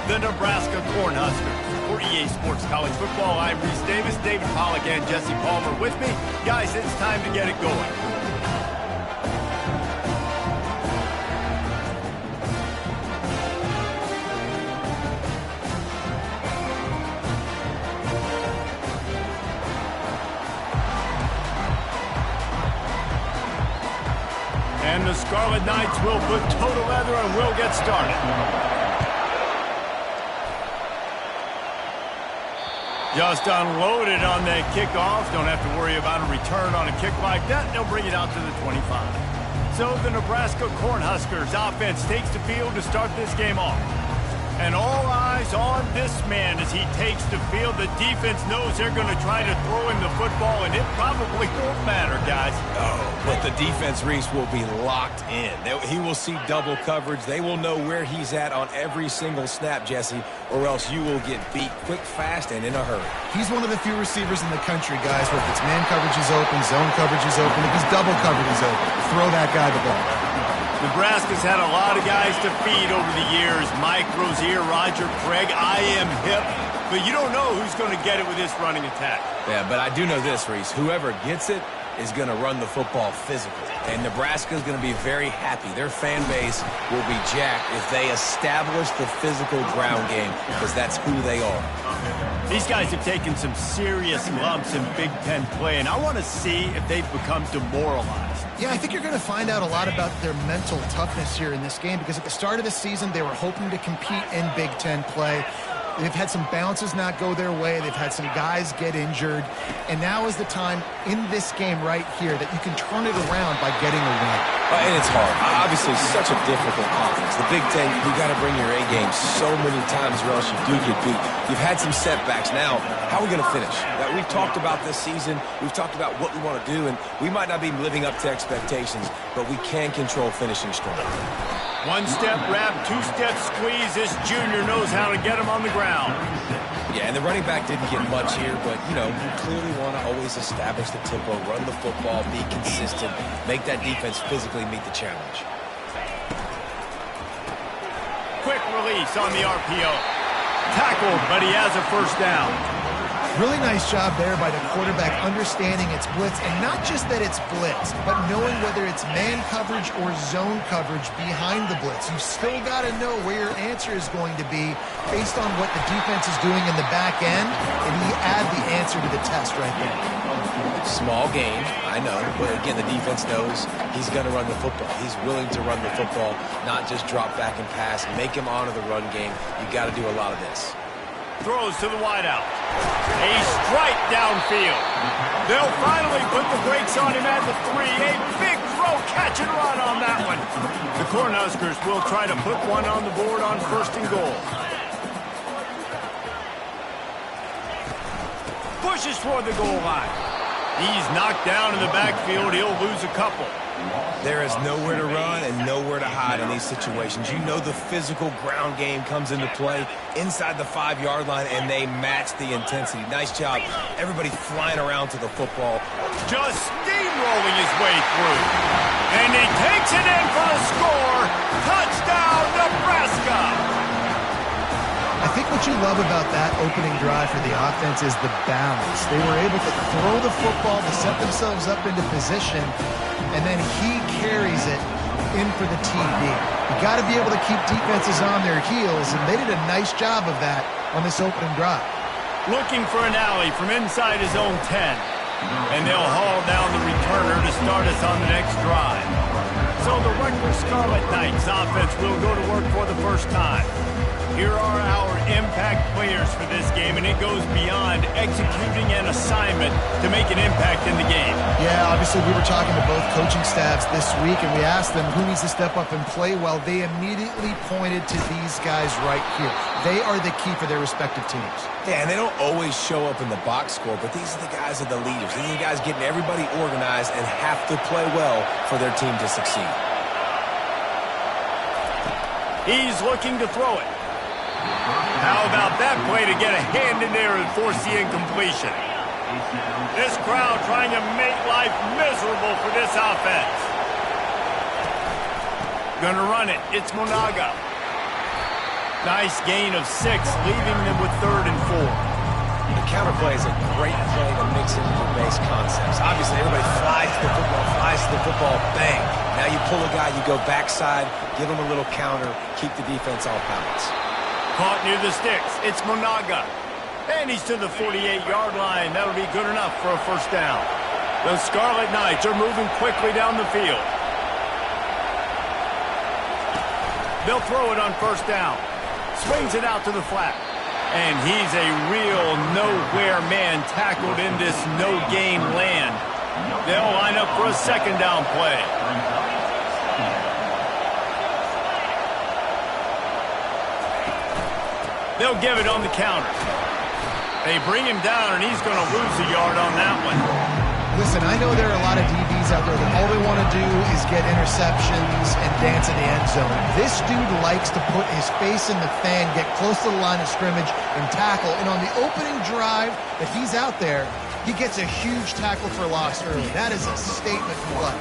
the Nebraska Cornhuskers. For EA Sports College Football, I'm Reese Davis, David Pollack, and Jesse Palmer with me. Guys, it's time to get it going. And the Scarlet Knights will put total leather and we'll get started. Just unloaded on that kickoff. Don't have to worry about a return on a kick like that. They'll bring it out to the 25. So the Nebraska Cornhuskers offense takes the field to start this game off. And all eyes on this man as he takes the field. The defense knows they're going to try to throw him the football, and it probably won't matter, guys. Oh, but the defense, Reese, will be locked in. He will see double coverage. They will know where he's at on every single snap, Jesse, or else you will get beat quick, fast, and in a hurry. He's one of the few receivers in the country, guys, where if it's man coverage is open, zone coverage is open, if he's double coverage is open, throw that guy the ball. Nebraska's had a lot of guys to feed over the years. Mike Rozier, Roger Craig, I am hip. But you don't know who's going to get it with this running attack. Yeah, but I do know this, Reese. Whoever gets it is going to run the football physically. And Nebraska's going to be very happy. Their fan base will be jacked if they establish the physical ground game, because that's who they are. These guys have taken some serious lumps in Big Ten play, and I want to see if they've become demoralized. Yeah, I think you're going to find out a lot about their mental toughness here in this game, because at the start of the season, they were hoping to compete in Big Ten play. They've had some bounces not go their way. They've had some guys get injured. And now is the time in this game right here that you can turn it around by getting a win. And it's hard. Obviously, such a difficult conference. The Big Ten, you got to bring your A game so many times or else you do get beat. You've had some setbacks. Now, how are we going to finish? We've talked about this season. We've talked about what we want to do, and we might not be living up to expectations, but we can control finishing strong. One-step wrap, two-step squeeze. This junior knows how to get him on the ground. Yeah, and the running back didn't get much here, but, you know, you clearly want to always establish the tempo, run the football, be consistent, make that defense physically meet the challenge. Quick release on the RPO. Tackled, but he has a first down. Really nice job there by the quarterback understanding it's blitz, and not just that it's blitz, but knowing whether it's man coverage or zone coverage behind the blitz. You've still got to know where your answer is going to be based on what the defense is doing in the back end, and you add the answer to the test right there. Small game, I know, but again, the defense knows he's going to run the football. He's willing to run the football, not just drop back and pass, make him honor the run game. You got to do a lot of this. Throws to the wideout. A strike downfield. They'll finally put the brakes on him at the 3. A big throw, catch and run on that one. The Cornhuskers will try to put one on the board on 1st and goal. Pushes toward the goal line. He's knocked down in the backfield. He'll lose a couple. There is nowhere to run and nowhere to hide in these situations. You know the physical ground game comes into play inside the 5-yard line, and they match the intensity. Nice job. Everybody flying around to the football. Just steamrolling his way through. And he takes it in for the score. Touchdown, Nebraska! I think what you love about that opening drive for the offense is the balance. They were able to throw the football to set themselves up into position, and then he carries it in for the TD. You got to be able to keep defenses on their heels, and they did a nice job of that on this opening drive. Looking for an alley from inside his own 10. And they'll haul down the returner to start us on the next drive. So the Rutgers Scarlet Knights offense will go to work for the first time. Here are our impact players for this game, and it goes beyond executing an assignment to make an impact in the game. Yeah, obviously we were talking to both coaching staffs this week, and we asked them who needs to step up and play well. They immediately pointed to these guys right here. They are the key for their respective teams. Yeah, and they don't always show up in the box score, but these are the guys that are the leaders. These are the guys getting everybody organized and have to play well for their team to succeed. He's looking to throw it. How about that play to get a hand in there and force the incompletion? This crowd trying to make life miserable for this offense. Gonna run it. It's Monaga. Nice gain of 6, leaving them with 3rd and 4. The counter play is a great play to mix into your base concepts. Obviously, everybody flies to the football, bang. Now you pull a guy, you go backside, give him a little counter, keep the defense off balance. Caught near the sticks. It's Monaga. And he's to the 48-yard line. That'll be good enough for a 1st down. The Scarlet Knights are moving quickly down the field. They'll throw it on 1st down. Swings it out to the flat. And he's a real nowhere man tackled in this no-gain land. They'll line up for a 2nd down play. They'll give it on the counter. They bring him down, and he's going to lose a yard on that one. Listen, I know there are a lot of DBs out there that all they want to do is get interceptions and dance in the end zone. This dude likes to put his face in the fan, get close to the line of scrimmage, and tackle. And on the opening drive that he's out there, he gets a huge tackle for loss early. That is a statement play.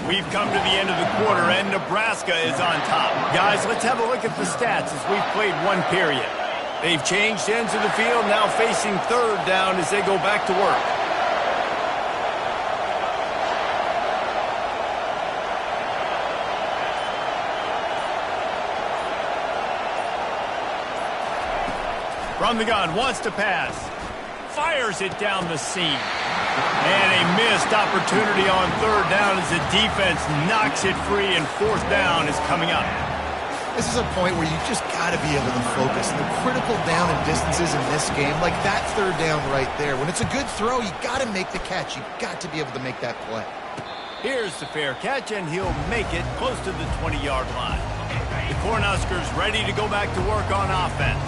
We've come to the end of the quarter, and Nebraska is on top. Guys, let's have a look at the stats as we've played 1 period. They've changed ends of the field, now facing 3rd down as they go back to work. From the gun, wants to pass. Fires it down the seam. And a missed opportunity on 3rd down as the defense knocks it free, and 4th down is coming up. This is a point where you just got to be able to focus. The critical down and distances in this game, like that 3rd down right there. When it's a good throw, you got to make the catch. You got to be able to make that play. Here's the fair catch, and he'll make it close to the 20-yard line. The Cornhuskers ready to go back to work on offense.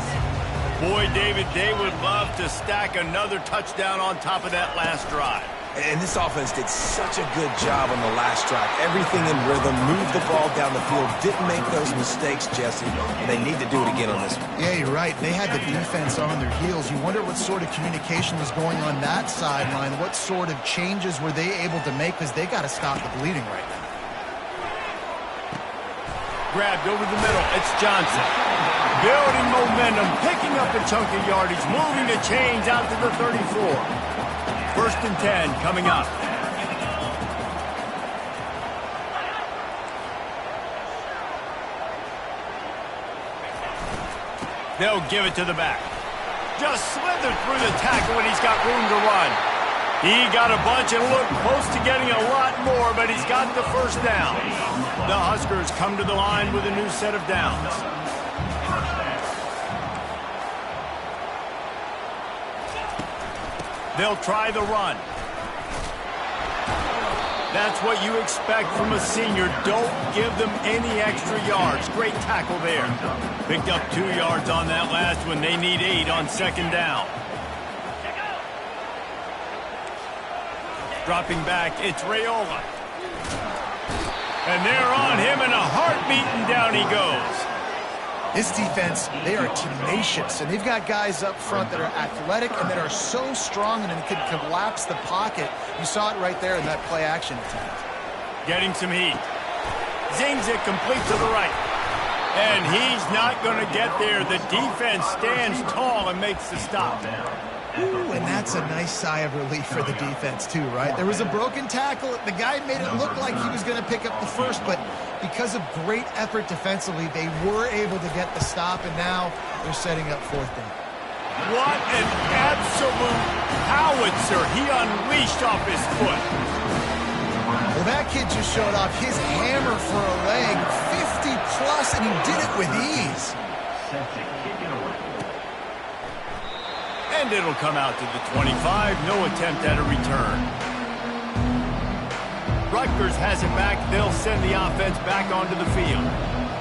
Boy, David, they would love to stack another touchdown on top of that last drive. And this offense did such a good job on the last drive. Everything in rhythm, moved the ball down the field, didn't make those mistakes, Jesse, and they need to do it again on this one. Yeah, you're right. They had the defense on their heels. You wonder what sort of communication was going on that sideline. What sort of changes were they able to make, because they got to stop the bleeding right now. Grabbed over the middle. It's Johnson. Building momentum, picking up a chunk of yardage, moving the chains out to the 34. 1st and 10 coming up. They'll give it to the back. Just slithered through the tackle, and he's got room to run. He got a bunch and looked close to getting a lot more, but he's got the 1st down. The Huskers come to the line with a new set of downs. They'll try the run. That's what you expect from a senior. Don't give them any extra yards. Great tackle there. Picked up 2 yards on that last one. They need 8 on 2nd down. Dropping back, it's Raiola. And they're on him, and a heartbeat, and down he goes. This defense, they are tenacious, and they've got guys up front that are athletic and that are so strong and can collapse the pocket. You saw it right there in that play-action attempt. Getting some heat. Zings it complete to the right. And he's not going to get there. The defense stands tall and makes the stop. Ooh, and that's a nice sigh of relief for the defense, too, right? There was a broken tackle. The guy made it look like he was going to pick up the first, but because of great effort defensively, they were able to get the stop, and now they're setting up 4th down. What an absolute howitzer he unleashed off his foot. Well, that kid just showed off his hammer for a leg, 50-plus, and he did it with ease. And it'll come out to the 25. No attempt at a return. Rutgers has it back. They'll send the offense back onto the field.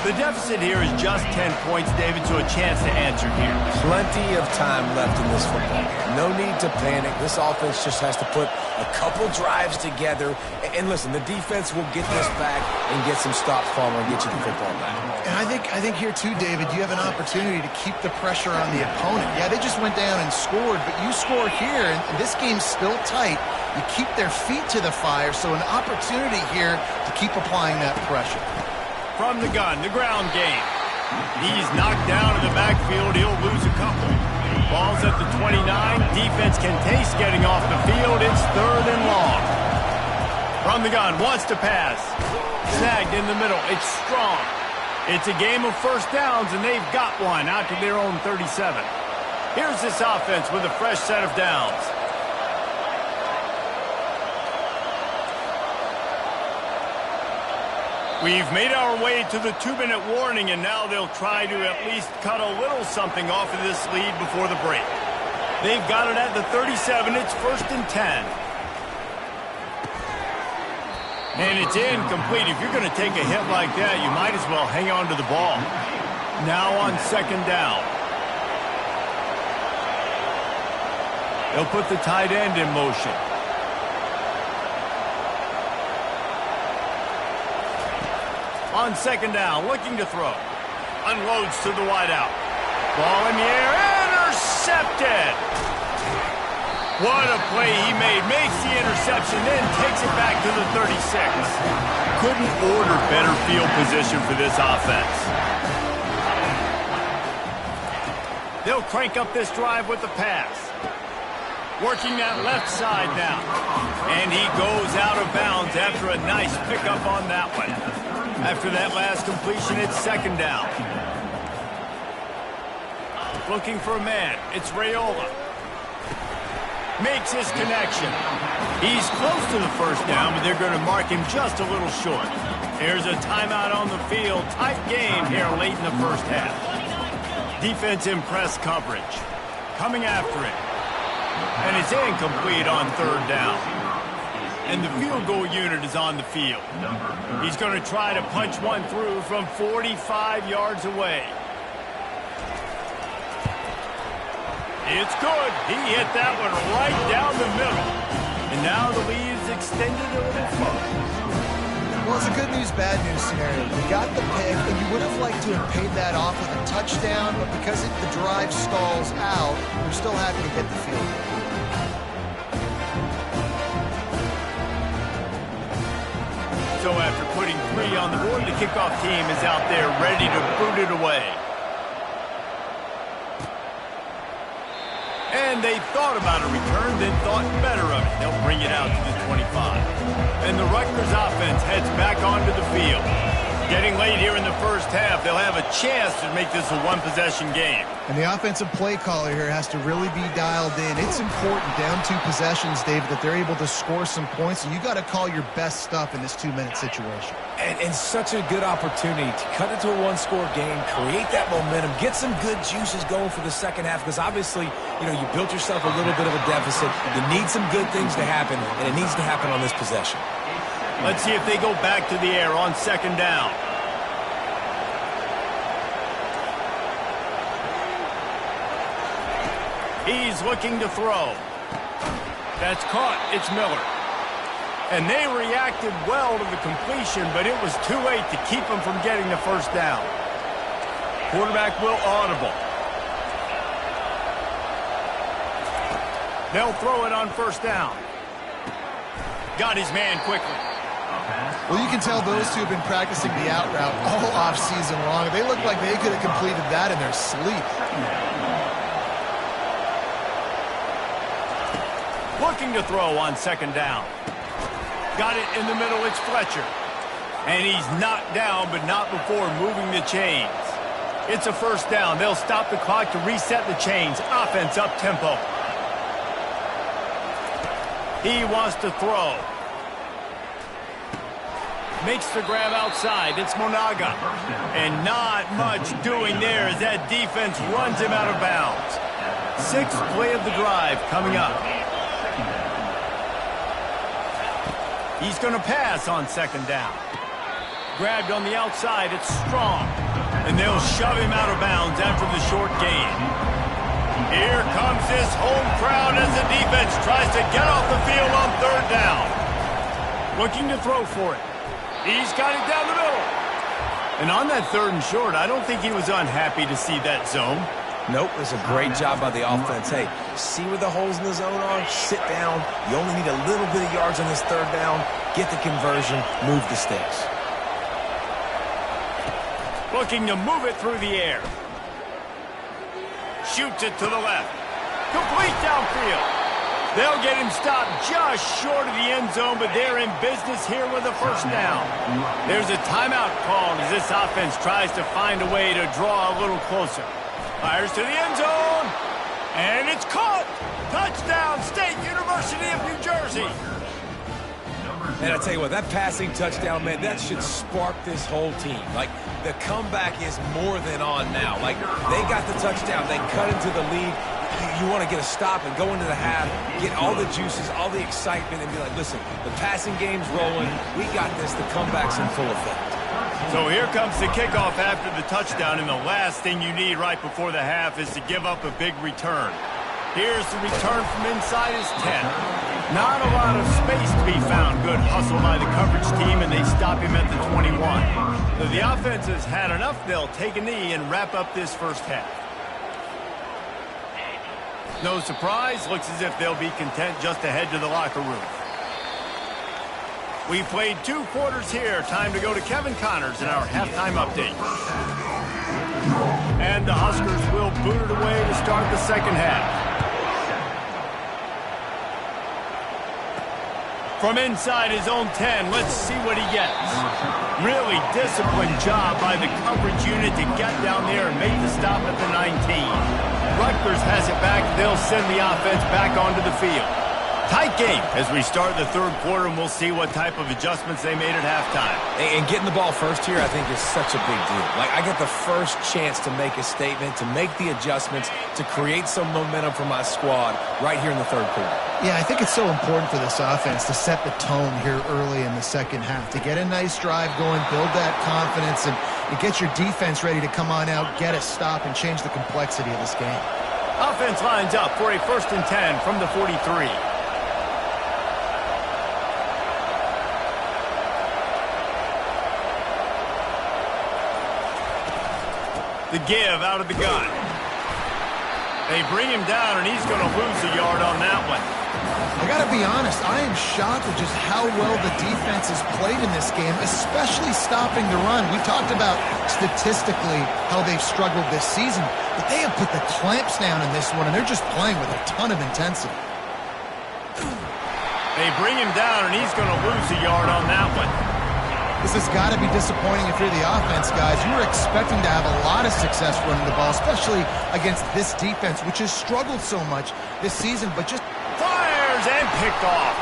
The deficit here is just 10 points, David, so a chance to answer here. Plenty of time left in this football game. No need to panic. This offense just has to put a couple drives together. And listen, the defense will get this back and get some stops, Palmer, and get you the football back. And I think here, too, David, you have an opportunity to keep the pressure on the opponent. Yeah, they just went down and scored, but you score here, and this game's still tight. You keep their feet to the fire, so an opportunity here to keep applying that pressure. From the gun, the ground game. He's knocked down in the backfield. He'll lose a couple. Ball's at the 29. Defense can taste getting off the field. It's 3rd and long. From the gun, wants to pass. Snagged in the middle. It's strong. It's a game of first downs, and they've got one out to their own 37. Here's this offense with a fresh set of downs. We've made our way to the 2-minute warning, and now they'll try to at least cut a little something off of this lead before the break. They've got it at the 37. It's 1st and 10. And it's incomplete. If you're going to take a hit like that, you might as well hang on to the ball. Now on 2nd down. They'll put the tight end in motion. On 2nd down, looking to throw. Unloads to the wideout. Ball in the air, intercepted! What a play he made. Makes the interception, then takes it back to the 36. Couldn't order better field position for this offense. They'll crank up this drive with the pass. Working that left side now. And he goes out of bounds after a nice pickup on that one. After that last completion, it's 2nd down. Looking for a man. It's Raiola. Makes his connection. He's close to the 1st down, but they're going to mark him just a little short. Here's a timeout on the field. Tight game here late in the 1st half. Defense in press coverage. Coming after it. And it's incomplete on 3rd down. And the field goal unit is on the field. He's going to try to punch one through from 45 yards away. It's good. He hit that one right down the middle. And now the lead is extended a little further. Well, it's a good news, bad news scenario. You got the pick, and you would have liked to have paid that off with a touchdown, but because the drive stalls out, you're still happy to get the field goal. So after putting 3 on the board, the kickoff team is out there ready to boot it away. And they thought about a return, then thought better of it. They'll bring it out to the 25. And the Rutgers offense heads back onto the field. Getting late here in the 1st half, they'll have a chance to make this a one-possession game. And the offensive play caller here has to really be dialed in. It's important, down 2 possessions, David, that they're able to score some points. And you got to call your best stuff in this 2-minute situation. And such a good opportunity to cut into a 1-score game, create that momentum, get some good juices going for the 2nd half. Because obviously, you built yourself a little bit of a deficit. You need some good things to happen, and it needs to happen on this possession. Let's see if they go back to the air on 2nd down. He's looking to throw. That's caught. It's Miller. And they reacted well to the completion, but it was too late to keep them from getting the 1st down. Quarterback will audible. They'll throw it on 1st down. Got his man quickly. Well, you can tell those two have been practicing the out route all off-season long. They look like they could have completed that in their sleep. Looking to throw on 2nd down. Got it in the middle. It's Fletcher. And he's knocked down, but not before moving the chains. It's a 1st down. They'll stop the clock to reset the chains. Offense up-tempo. He wants to throw. Makes the grab outside. It's Monaga. And not much doing there as that defense runs him out of bounds. 6th play of the drive coming up. He's going to pass on 2nd down. Grabbed on the outside. It's Strong. And they'll shove him out of bounds after the short gain. Here comes this home crowd as the defense tries to get off the field on 3rd down. Looking to throw for it. He's got it down the middle. And on that 3rd and short, I don't think he was unhappy to see that zone. Nope, it was a great job by the offense. Hey, see where the holes in the zone are? Sit down. You only need a little bit of yards on this 3rd down. Get the conversion. Move the sticks. looking to move it through the air. Shoots it to the left. Complete downfield. They'll get him stopped just short of the end zone, but they're in business here with a first down. There's a timeout called as this offense tries to find a way to draw a little closer. Fires to the end zone, and it's caught. Touchdown, State University of New Jersey. And I tell you what, that passing touchdown, man, that should spark this whole team. Like, the comeback is more than on now. Like, they got the touchdown. They cut into the lead. You want to get a stop and go into the half, get all the juices, all the excitement, and be like, listen, the passing game's rolling. We got this. The comeback's in full effect. So here comes the kickoff after the touchdown, and the last thing you need right before the half is to give up a big return. Here's the return from inside his 10. Not a lot of space to be found. Good hustle by the coverage team, and they stop him at the 21. So the offense has had enough. They'll take a knee and wrap up this first half. No surprise. Looks as if they'll be content just to head to the locker room. We played 2 quarters here. Time to go to Kevin Connors in our halftime update. And the Huskers will boot it away to start the second half. From inside his own 10, let's see what he gets. Really disciplined job by the coverage unit to get down there and make the stop at the 19. Rutgers has it back. They'll send the offense back onto the field. Tight game as we start the third quarter, and we'll see what type of adjustments they made at halftime. And getting the ball first here, I think, is such a big deal. Like, I get the first chance to make a statement, to make the adjustments, to create some momentum for my squad right here in the third quarter. Yeah, I think it's so important for this offense to set the tone here early in the second half, to get a nice drive going, build that confidence, and get your defense ready to come on out, get a stop, and change the complexity of this game. Offense lines up for a 1st and 10 from the 43. The give out of the gun. They bring him down, and he's going to lose a yard on that one. I got to be honest, I am shocked at just how well the defense has played in this game, especially stopping the run. We talked about statistically how they've struggled this season, but they have put the clamps down in this one, and they're just playing with a ton of intensity. They bring him down, and he's going to lose a yard on that one. This has got to be disappointing if you're the offense, guys. You were expecting to have a lot of success running the ball, especially against this defense, which has struggled so much this season, but just fires and picked off.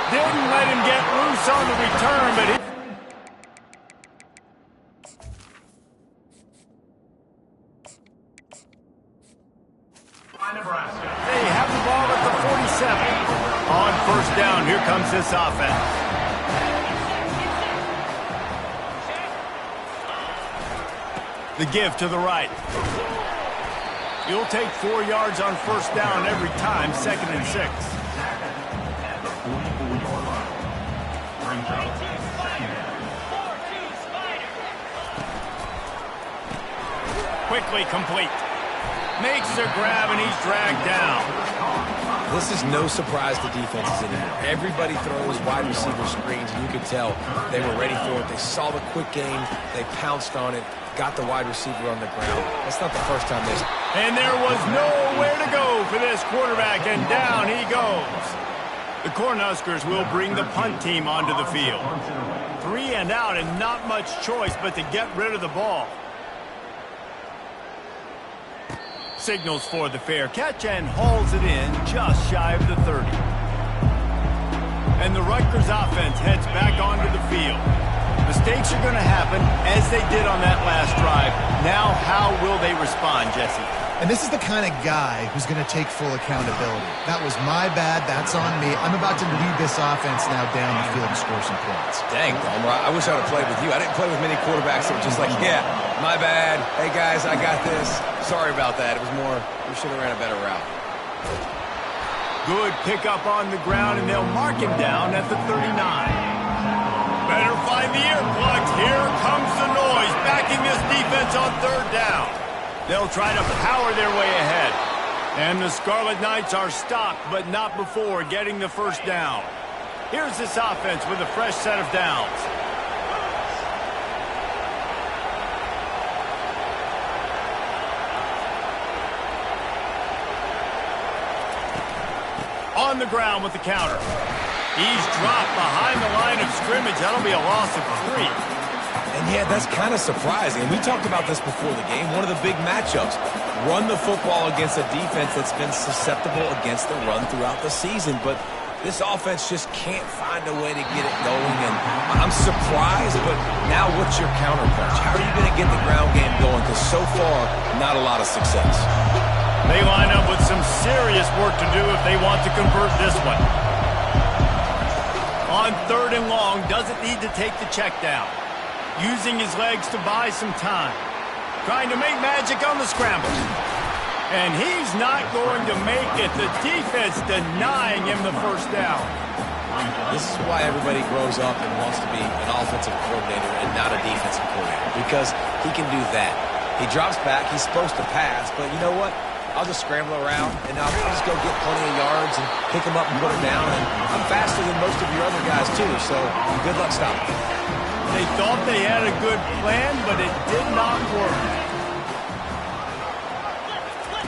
Didn't let him get loose on the return, but he... They have the ball at the 47. On first down, here comes this offense. The give to the right. You'll take 4 yards on first down every time, 2nd and 6. Quickly complete. Makes the grab, and he's dragged down. This is no surprise to defenses anymore. Everybody throws wide receiver screens, and you could tell they were ready for it. They saw the quick game. They pounced on it, got the wide receiver on the ground. That's not the first time this. And there was nowhere to go for this quarterback, and down he goes. The Cornhuskers will bring the punt team onto the field. 3 and out, and not much choice but to get rid of the ball. Signals for the fair catch and hauls it in just shy of the 30. And the Rutgers offense heads back onto the field. Mistakes are going to happen as they did on that last drive. Now, how will they respond, Jesse? And this is the kind of guy who's going to take full accountability. That was my bad. That's on me. I'm about to lead this offense now down the field and score some points. Dang, Palmer, I wish I would have played with you. I didn't play with many quarterbacks that were just like, yeah, my bad. Hey, guys, I got this. Sorry about that. It was more, we should have ran a better route. Good pickup on the ground, and they'll mark him down at the 39. Better find the earplugs. Here comes the noise, backing this defense on third down. They'll try to power their way ahead. And the Scarlet Knights are stopped, but not before getting the first down. Here's this offense with a fresh set of downs. on the ground with the counter. He's dropped behind the line of scrimmage. That'll be a loss of 3. And yeah, that's kind of surprising. And we talked about this before the game. One of the big matchups. Run the football against a defense that's been susceptible against the run throughout the season. But this offense just can't find a way to get it going. And I'm surprised, but now what's your counterpunch? How are you going to get the ground game going? Because so far, not a lot of success. They line up with some serious work to do if they want to convert this one. On 3rd and long, doesn't need to take the check down. Using his legs to buy some time. Trying to make magic on the scramble. And he's not going to make it. The defense denying him the first down. This is why everybody grows up and wants to be an offensive coordinator and not a defensive coordinator. Because he can do that. He drops back. He's supposed to pass. But you know what? I'll just scramble around, and I'll just go get plenty of yards and pick them up and put them down. And I'm faster than most of your other guys, too, so good luck stopping. They thought they had a good plan, but it did not work.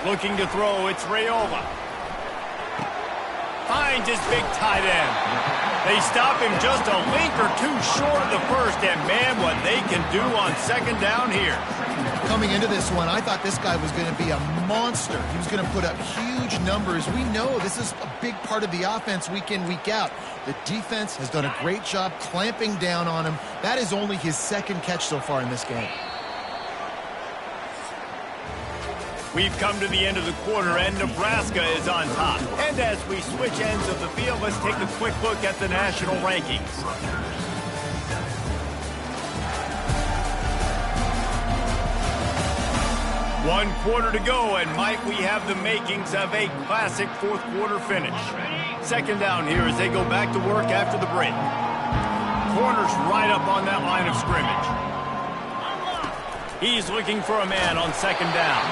Looking to throw, it's Raiola. Finds his big tight end. They stop him just a link or two short of the first, and man, what they can do on 2nd down here. Coming into this one, I thought this guy was going to be a monster. He was going to put up huge numbers. We know this is a big part of the offense week in, week out. The defense has done a great job clamping down on him. That is only his 2nd catch so far in this game. We've come to the end of the quarter, and Nebraska is on top. And as we switch ends of the field, let's take a quick look at the national rankings. One quarter to go, and might we have the makings of a classic 4th quarter finish. 2nd down here as they go back to work after the break. Corner's right up on that line of scrimmage. He's looking for a man on 2nd down.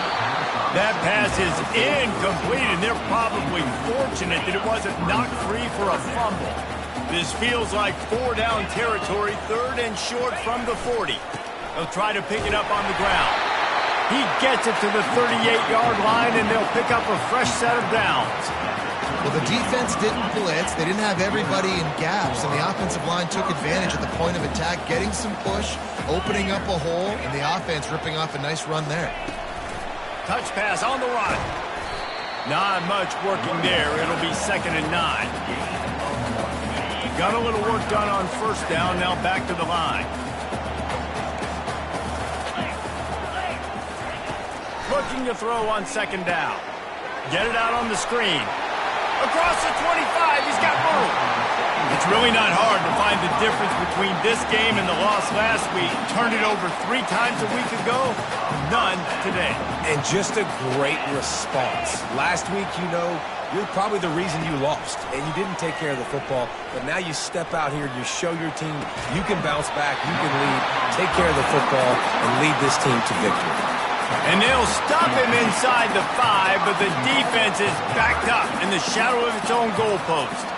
That pass is incomplete, and they're probably fortunate that it wasn't knocked free for a fumble. This feels like 4-down territory, 3rd and short from the 40. They'll try to pick it up on the ground. He gets it to the 38-yard line, and they'll pick up a fresh set of downs. Well, the defense didn't blitz. They didn't have everybody in gaps, and the offensive line took advantage at the point of attack, getting some push, opening up a hole, and the offense ripping off a nice run there. Touch pass on the run. Not much working there. It'll be 2nd and 9. Got a little work done on 1st down. Now back to the line. Looking to throw on 2nd down. Get it out on the screen. Across the 25, he's got room. It's really not hard to find the difference between this game and the loss last week. Turned it over 3 times a week ago, none today. And just a great response. Last week, you know, you're probably the reason you lost, and you didn't take care of the football. But now you step out here, you show your team you can bounce back, you can lead, take care of the football, and lead this team to victory. And they'll stop him inside the 5, but the defense is backed up in the shadow of its own goalpost.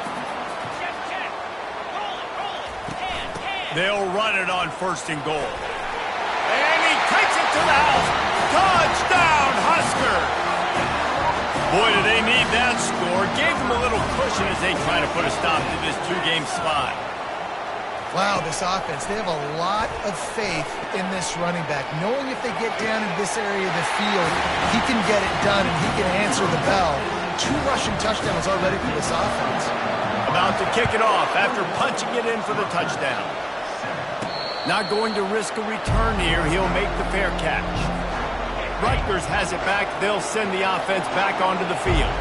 They'll run it on 1st and goal. And he takes it to the house. Touchdown, Huskers! Boy, do they need that score. Gave them a little cushion as they try to put a stop to this 2-game slide. Wow, this offense, they have a lot of faith in this running back. Knowing if they get down into this area of the field, he can get it done and he can answer the bell. 2 rushing touchdowns already for this offense. About to kick it off after punching it in for the touchdown. Not going to risk a return here. He'll make the fair catch. Rutgers has it back. They'll send the offense back onto the field.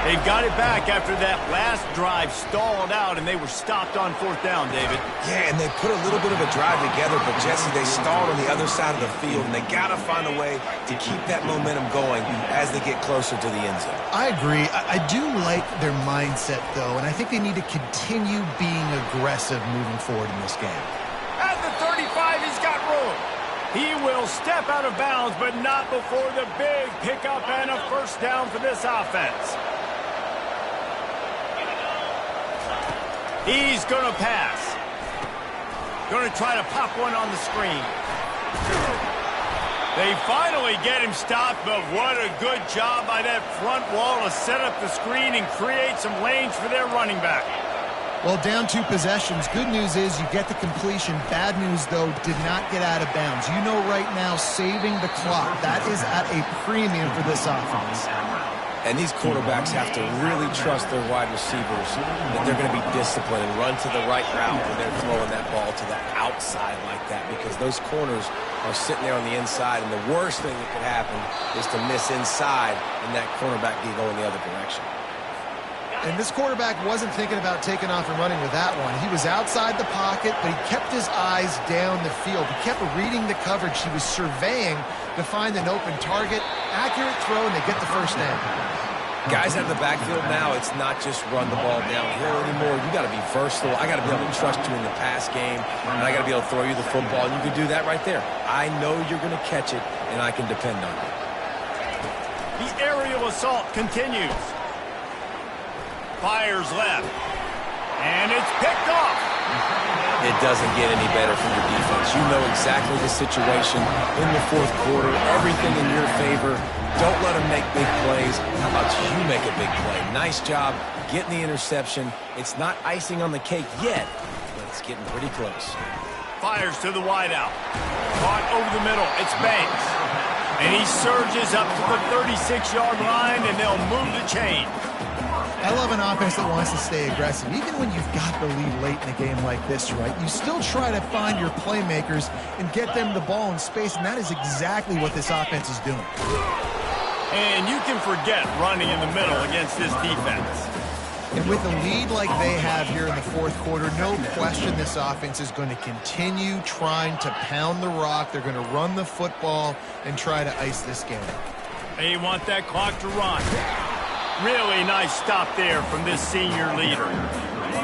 They've got it back after that last drive stalled out, and they were stopped on 4th down, David. Yeah, and they put a little bit of a drive together, but, Jesse, they stalled on the other side of the field, and they got to find a way to keep that momentum going as they get closer to the end zone. I agree. I do like their mindset, though, and I think they need to continue being aggressive moving forward in this game. At the 35, he's got room. He will step out of bounds, but not before the big pickup and a 1st down for this offense. He's going to pass. Going to try to pop one on the screen. They finally get him stopped, but what a good job by that front wall to set up the screen and create some lanes for their running back. Well, down 2 possessions. Good news is you get the completion. Bad news, though, did not get out of bounds. You know right now, saving the clock, that is at a premium for this offense. And these quarterbacks have to really trust their wide receivers that they're going to be disciplined and run to the right route when they're throwing that ball to the outside like that, because those corners are sitting there on the inside, and the worst thing that could happen is to miss inside and that cornerback can go in the other direction. And this quarterback wasn't thinking about taking off and running with that one. He was outside the pocket, but he kept his eyes down the field. He kept reading the coverage. He was surveying to find an open target. Accurate throw, and they get the first down. Guys out of the backfield now, it's not just run the ball downhill anymore. You got to be versatile. I got to be able to trust you in the pass game, and I got to be able to throw you the football, and you can do that right there. I know you're going to catch it, and I can depend on you. The aerial assault continues. Fires left, and it's picked off. It doesn't get any better from your defense. You know exactly the situation in the fourth quarter, everything in your favor. Don't let them make big plays. How about you make a big play? Nice job getting the interception. It's not icing on the cake yet, but it's getting pretty close. Fires to the wideout. Caught over the middle. It's Banks. And he surges up to the 36-yard line, and they'll move the chain. I love an offense that wants to stay aggressive. Even when you've got the lead late in a game like this, right, you still try to find your playmakers and get them the ball in space, and that is exactly what this offense is doing. And you can forget running in the middle against this defense. And with a lead like they have here in the fourth quarter, no question this offense is going to continue trying to pound the rock. They're going to run the football and try to ice this game. They want that clock to run. Really nice stop there from this senior leader.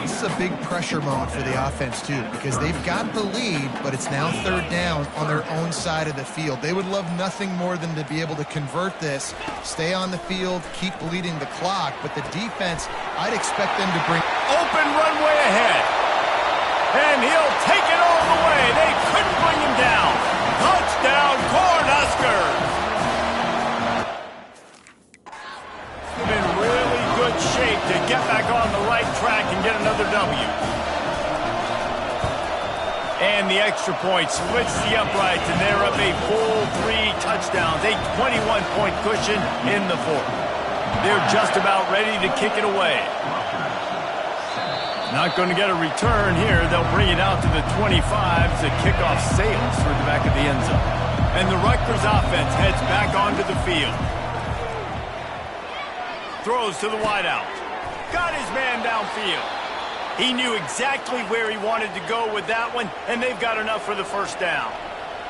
This is a big pressure moment for the offense, too, because they've got the lead, but it's now third down on their own side of the field. They would love nothing more than to be able to convert this, stay on the field, keep bleeding the clock, but the defense, I'd expect them to bring open runway ahead. And he'll take it all the way. They couldn't bring him down. Touchdown, Cornhuskers. In really good shape to get back on the right track and get another W. And the extra point splits the uprights, and they're up a full 3 touchdowns, a 21-point cushion in the fourth. They're just about ready to kick it away. Not going to get a return here. They'll bring it out to the 25 as the kickoff sails through the back of the end zone. And the Rutgers offense heads back onto the field. Throws to the wideout. Got his man downfield. He knew exactly where he wanted to go with that one, and they've got enough for the first down.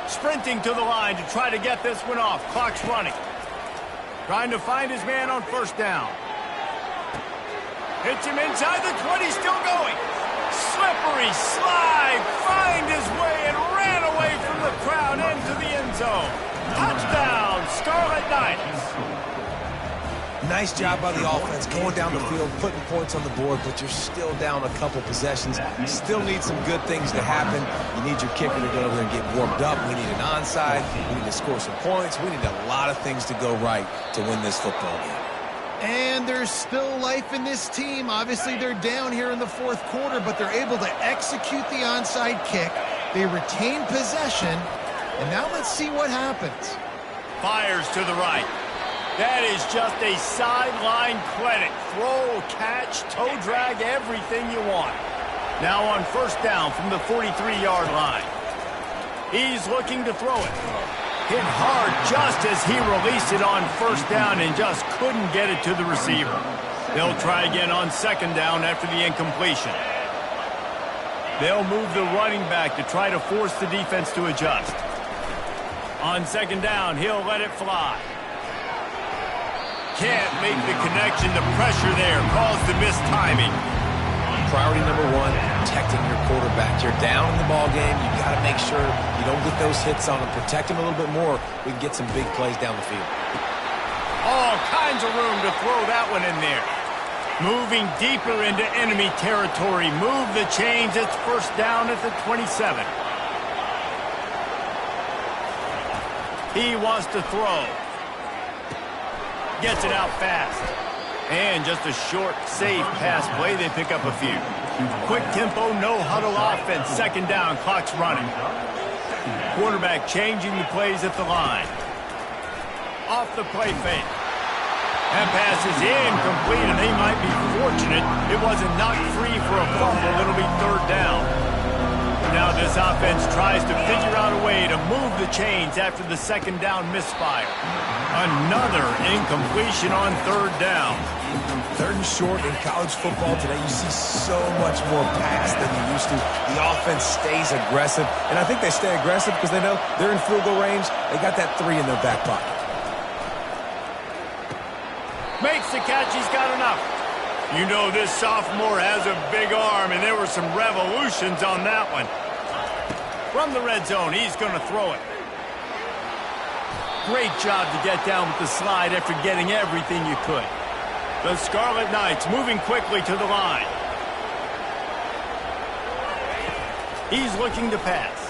Sprinting to the line to try to get this one off. Clock's running. Trying to find his man on first down. Hits him inside the 20, still going. Slippery slide, find his way and ran away from the crowd into the end zone. Touchdown, Scarlet Knights. Nice job by the offense going down the field, putting points on the board, but you're still down a couple possessions. You still need some good things to happen. You need your kicker to go over there and get warmed up. We need an onside. We need to score some points. We need a lot of things to go right to win this football game. And there's still life in this team. Obviously, they're down here in the fourth quarter, but they're able to execute the onside kick. They retain possession, and now let's see what happens. Fires to the right. That is just a sideline credit. Throw, catch, toe drag, everything you want. Now on first down from the 43-yard line. He's looking to throw it. Hit hard just as he released it on first down and just couldn't get it to the receiver. They'll try again on second down after the incompletion. They'll move the running back to try to force the defense to adjust. On second down, he'll let it fly. Can't make the connection. The pressure there caused the missed timing. Priority number one, protecting your quarterback. You're down in the ball game. You got to make sure you don't get those hits on him. Protect him a little bit more. We can get some big plays down the field. All kinds of room to throw that one in there. Moving deeper into enemy territory. Move the chains. It's first down at the 27. He wants to throw. Gets it out fast. And just a short, safe pass play. They pick up a few. Quick tempo, no huddle offense. Second down, clock's running. Quarterback changing the plays at the line. Off the play fake. That pass is incomplete, and they might be fortunate it wasn't knocked free for a fumble. It'll be third down. Now this offense tries to figure out a way to move the chains after the second down misfire. Another incompletion on third down. Third and short in college football today, you see so much more pass than you used to. The offense stays aggressive, and I think they stay aggressive because they know they're in field goal range. They got that 3 in their back pocket. Makes the catch, he's got enough. You know this sophomore has a big arm, and there were some revolutions on that one. From the red zone, he's going to throw it. Great job to get down with the slide after getting everything you could. The Scarlet Knights moving quickly to the line. He's looking to pass.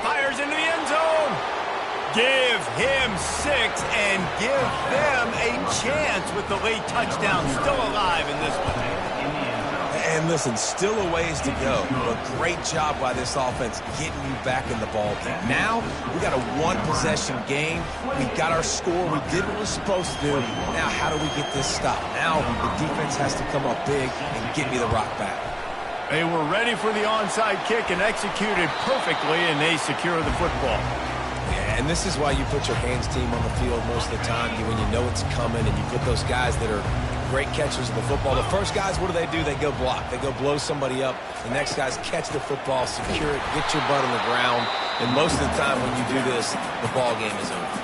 Fires into the end zone. Give him 6 and give them a chance with the late touchdown. Still alive in this one. And listen, still a ways to go. But great job by this offense getting you back in the ball game. Now, we got a one-possession game. We got our score. We did what we're supposed to do. Now, how do we get this stopped? Now, the defense has to come up big and get me the rock back. They were ready for the onside kick and executed perfectly, and they secure the football. Yeah, and this is why you put your hands team on the field most of the time when you know it's coming, and you put those guys that are great catchers of the football. The first guys, what do? They go block. They go blow somebody up. The next guys catch the football, secure it, get your butt on the ground. And most of the time when you do this, the ball game is over.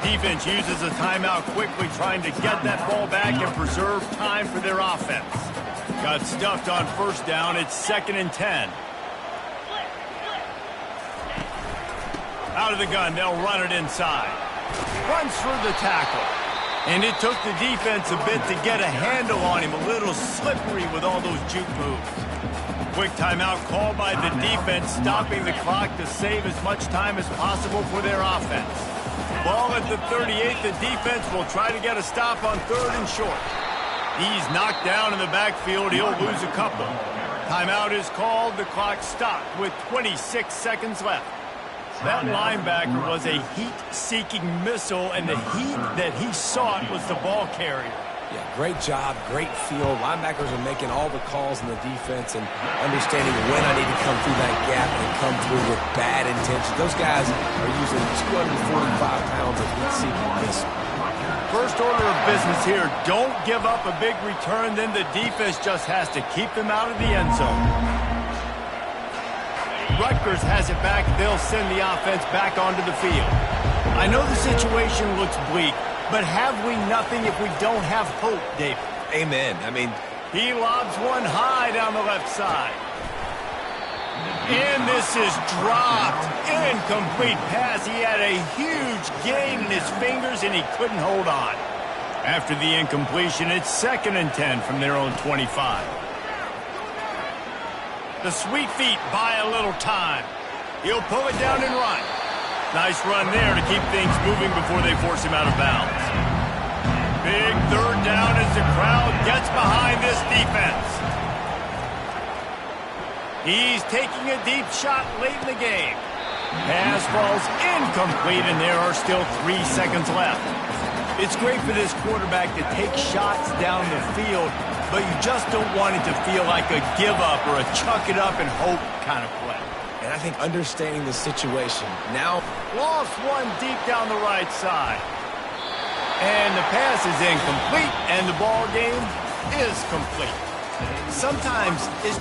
Defense uses a timeout quickly, trying to get that ball back and preserve time for their offense. Got stuffed on first down. It's 2nd and 10. Out of the gun, they'll run it inside. Runs through the tackle. And it took the defense a bit to get a handle on him. A little slippery with all those juke moves. Quick timeout called by the defense, stopping the clock to save as much time as possible for their offense. Ball at the 38. The defense will try to get a stop on 3rd and short. He's knocked down in the backfield. He'll lose a couple. Timeout is called. The clock stopped with 26 seconds left. That linebacker was a heat-seeking missile, and the heat that he sought was the ball carrier. Yeah, great job, great feel. Linebackers are making all the calls in the defense and understanding when I need to come through that gap and come through with bad intention. Those guys are using 245 pounds of heat-seeking missile. First order of business here, don't give up a big return, then the defense just has to keep them out of the end zone. Rutgers has it back. They'll send the offense back onto the field. I know the situation looks bleak, but have we nothing if we don't have hope, David? Amen. I mean, he lobs one high down the left side. And this is dropped. Incomplete pass. He had a huge gain in his fingers, and he couldn't hold on. After the incompletion, it's 2nd and 10 from their own 25. The sweet feet buy a little time. He'll pull it down and run. Nice run there to keep things moving before they force him out of bounds. Big 3rd down as the crowd gets behind this defense. He's taking a deep shot late in the game. Pass falls incomplete, and there are still 3 seconds left. It's great for this quarterback to take shots down the field, but you just don't want it to feel like a give-up or a chuck-it-up and hope kind of play. And I think understanding the situation now. Lost one deep down the right side. And the pass is incomplete, and the ball game is complete. Sometimes it's